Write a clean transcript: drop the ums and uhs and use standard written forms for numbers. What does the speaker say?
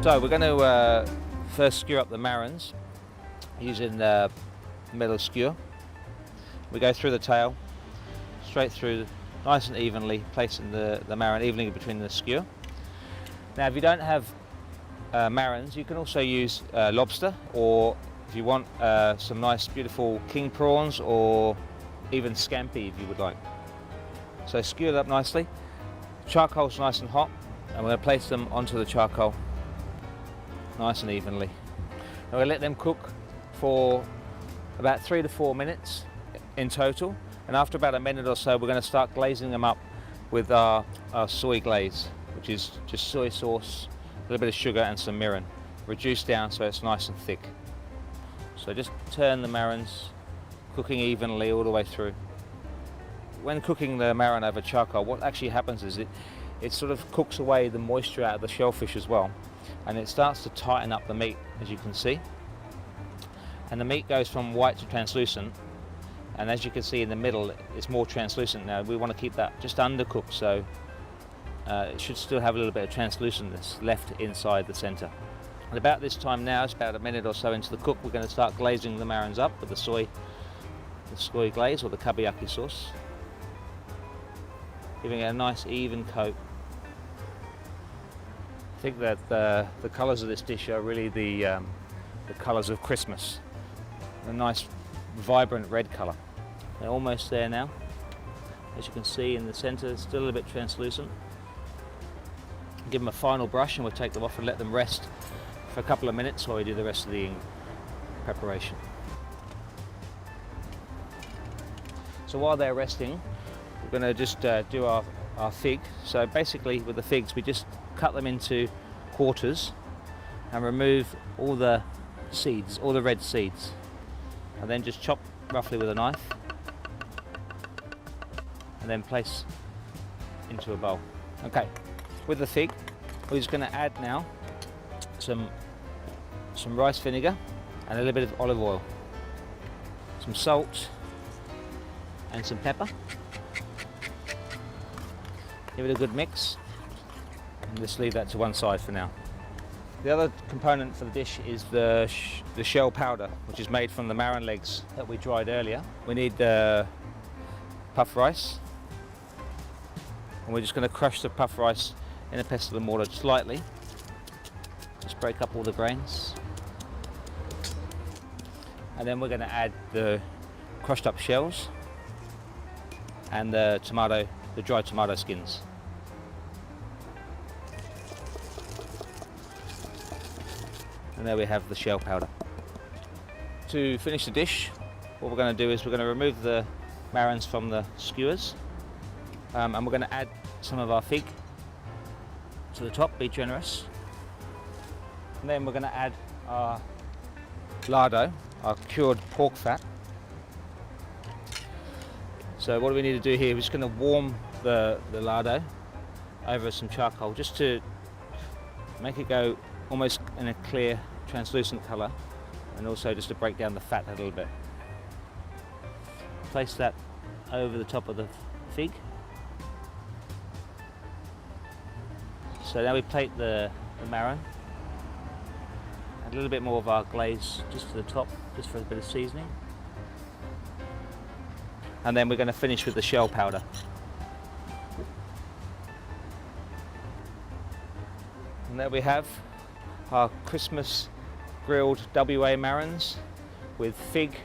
So we're going to first skewer up the marrons using the metal skewer. We go through the tail, straight through, nice and evenly, placing the marron evenly between the skewer. Now if you don't have marrons, you can also use lobster, or if you want some nice beautiful king prawns, or even scampi if you would like. So skewer it up nicely. Charcoal's nice and hot, and we're going to place them onto the charcoal nice and evenly. And we're going to let them cook for about 3 to 4 minutes in total, and after about a minute or so we're going to start glazing them up with our soy glaze, which is just soy sauce, a little bit of sugar and some mirin, reduced down so it's nice and thick. So just turn the marrons, cooking evenly all the way through. When cooking the marron over charcoal, what actually happens is it sort of cooks away the moisture out of the shellfish as well, and it starts to tighten up the meat, as you can see. And the meat goes from white to translucent, and as you can see in the middle it's more translucent now. We want to keep that just undercooked, so it should still have a little bit of translucentness left inside the centre. And about this time now, it's about a minute or so into the cook, we're going to start glazing the marrons up with the soy glaze, or the kabeyaki sauce, giving it a nice even coat. I think that the colours of this dish are really the colours of Christmas. A nice vibrant red colour. They're almost there now. As you can see in the centre, it's still a little bit translucent. Give them a final brush and we'll take them off and let them rest for a couple of minutes while we do the rest of the preparation. So while they're resting, we're going to just do our fig. So basically with the figs we just cut them into quarters and remove all the seeds, all the red seeds, and then just chop roughly with a knife and then place into a bowl. Okay, with the fig we're just going to add now some rice vinegar and a little bit of olive oil, some salt and some pepper. Give it a good mix and just leave that to one side for now. The other component for the dish is the shell powder, which is made from the marron legs that we dried earlier. We need the puff rice, and we're just going to crush the puff rice in a pestle and mortar slightly. Just break up all the grains, and then we're going to add the crushed up shells and the dried tomato skins. And there we have the shell powder. To finish the dish, what we're going to do is we're going to remove the marrons from the skewers, and we're going to add some of our fig to the top, be generous. And then we're going to add our lardo, our cured pork fat. So what do we need to do here? We're just going to warm the lardo over some charcoal just to make it go almost in a clear translucent colour, and also just to break down the fat a little bit. Place that over the top of the fig. So now we plate the marron, add a little bit more of our glaze just to the top, just for a bit of seasoning, and then we're going to finish with the shell powder. And there we have our Christmas grilled WA marrons with fig